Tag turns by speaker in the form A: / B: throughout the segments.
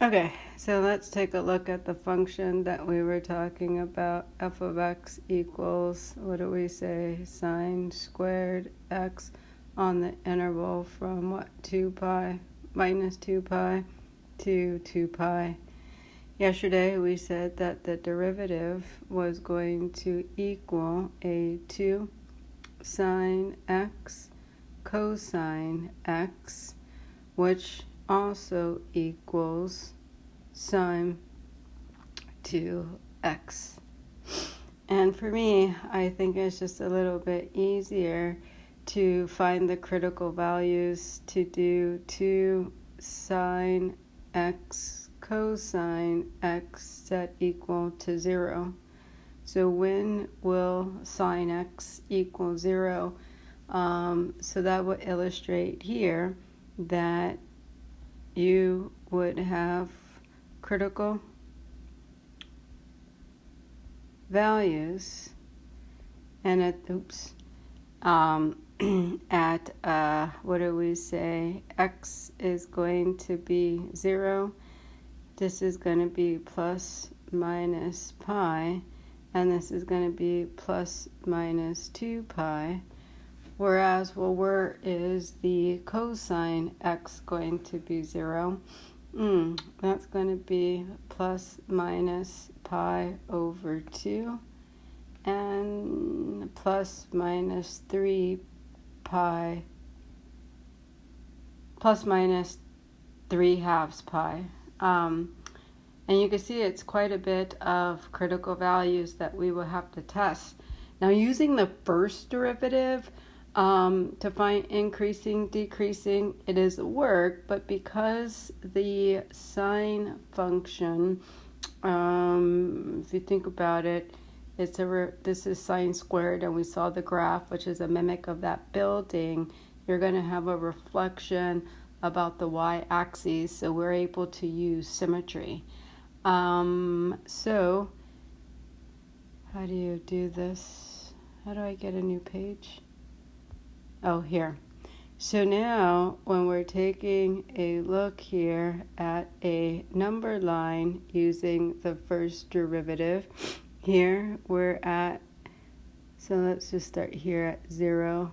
A: Okay, so let's take a look at the function that we were talking about. F of x equals, what do we say, sine squared x on the interval from what, 2 pi, minus 2 pi to 2 pi. Yesterday we said that the derivative was going to equal a 2 sine x cosine x, which also equals sine 2x. And for me, I think it's just a little bit easier to find the critical values to do 2 sine x cosine x set equal to 0. So when will sine x equal 0? So that would illustrate here that you would have critical values and at what do we say, x is going to be 0, this is going to be plus minus pi, and this is going to be plus minus 2 pi. Whereas, well, where is the cosine x going to be 0? That's going to be plus minus pi over 2 and plus minus 3 pi, plus minus 3 halves pi. And you can see it's quite a bit of critical values that we will have to test. Now, using the first derivative, to find increasing, decreasing, it is work, but because the sine function, if you think about it, this is sine squared, and we saw the graph, which is a mimic of that building. You're going to have a reflection about the y-axis, so we're able to use symmetry. So how do you do this? How do I get a new page? Oh, here. So now when we're taking a look here at a number line using the first derivative, here we're at, so let's just start here at 0.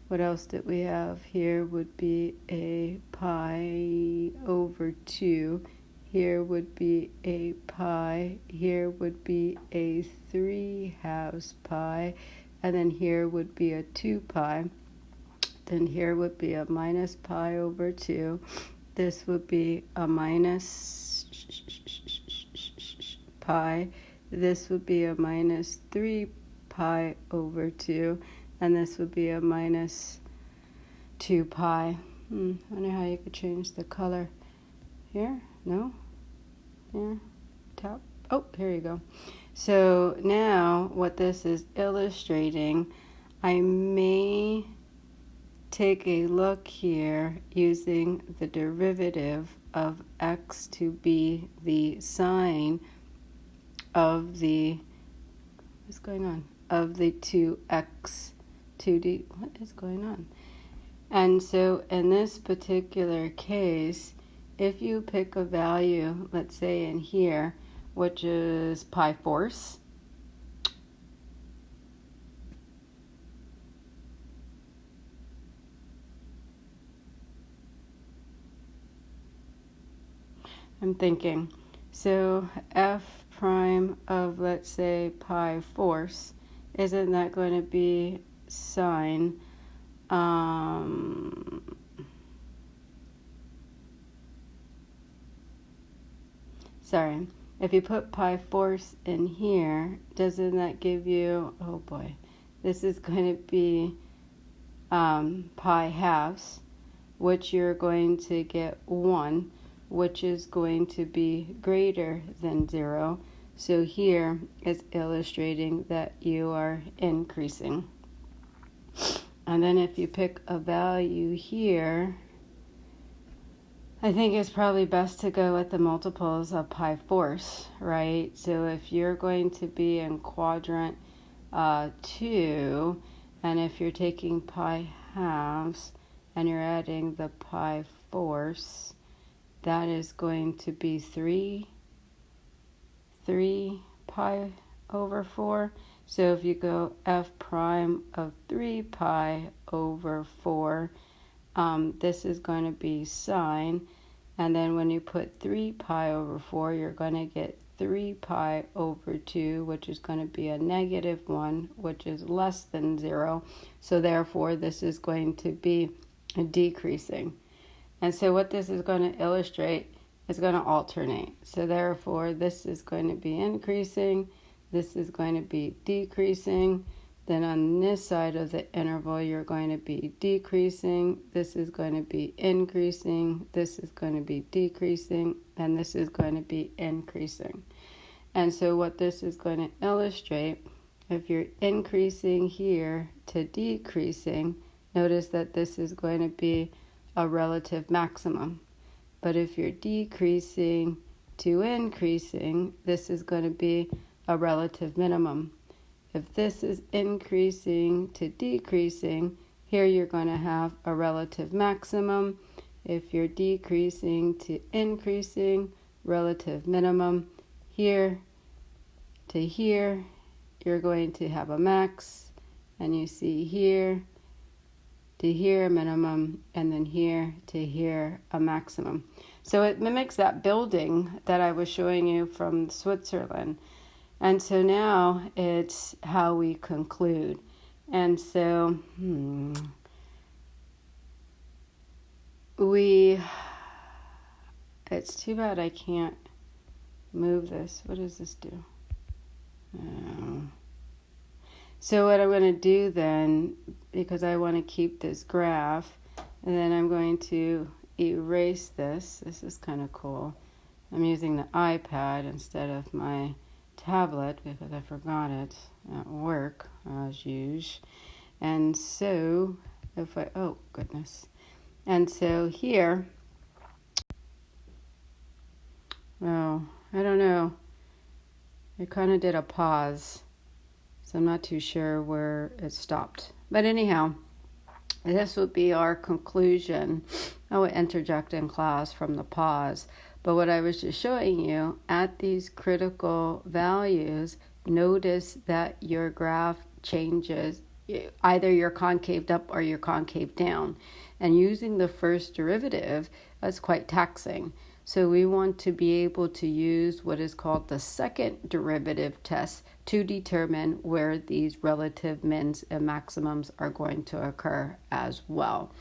A: What else did we have? Here would be a pi over 2. Here would be a pi. Here would be a 3 halves pi. And then here would be a 2 pi. Then here would be a minus pi over 2. This would be a minus pi. This would be a minus 3 pi over 2. And this would be a minus 2 pi. I wonder how you could change the color. Here? No? Here? Top? Oh, here you go. So now what this is illustrating, I may take a look here using the derivative of x to be the sine of the, what's going on? Of the 2x, 2d, what is going on? And so in this particular case, if you pick a value, let's say in here, which is pi fourths, I'm thinking, so f prime of, let's say, pi fourths, isn't that going to be sine, sorry, if you put pi fourths in here, doesn't that give you, oh boy, this is going to be pi halves, which you're going to get 1, which is going to be greater than 0. So here is illustrating that you are increasing. And then if you pick a value here, I think it's probably best to go with the multiples of pi fourths, right? So if you're going to be in quadrant 2, and if you're taking pi halves and you're adding the pi fourths, that is going to be 3 pi over 4. So if you go f prime of 3 pi over 4, this is going to be sine. And then when you put 3 pi over 4, you're going to get 3 pi over 2, which is going to be a -1, which is less than 0. So therefore, this is going to be decreasing. And so what this is going to illustrate is going to alternate. So therefore, this is going to be increasing. This is going to be decreasing. Then on this side of the interval, you're going to be decreasing. This is going to be increasing. This is going to be decreasing. And this is going to be increasing. And so what this is going to illustrate, if you're increasing here to decreasing, notice that this is going to be a relative maximum. But if you're decreasing to increasing, this is going to be a relative minimum. If this is increasing to decreasing, here you're going to have a relative maximum. If you're decreasing to increasing, relative minimum. Here to here, you're going to have a max. And you see here to here a minimum, and then here to here a maximum. So it mimics that building that I was showing you from Switzerland. And so now it's how we conclude. And so it's too bad I can't move this. What does this do? So what I'm going to do then, because I want to keep this graph, and then I'm going to erase this. This is kind of cool. I'm using the iPad instead of my tablet because I forgot it at work as usual. And so if I, oh goodness. And so here, well, I don't know. I kind of did a pause. So I'm not too sure where it stopped. But anyhow, this would be our conclusion. I would interject in class from the pause. But what I was just showing you, at these critical values, notice that your graph changes. Either you're concaved up or you're concave down. And using the first derivative, that's quite taxing. So we want to be able to use what is called the second derivative test to determine where these relative mins and maximums are going to occur as well.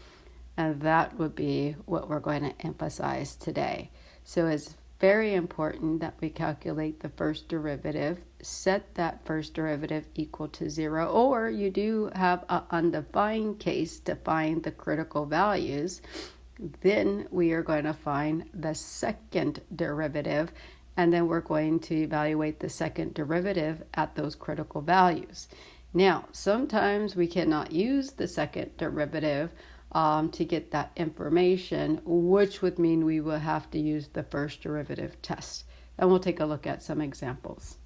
A: And that would be what we're going to emphasize today. So it's very important that we calculate the first derivative, set that first derivative equal to 0, or you do have an undefined case to find the critical values. Then we are going to find the second derivative, and then we're going to evaluate the second derivative at those critical values. Now, sometimes we cannot use the second derivative to get that information, which would mean we will have to use the first derivative test. And we'll take a look at some examples.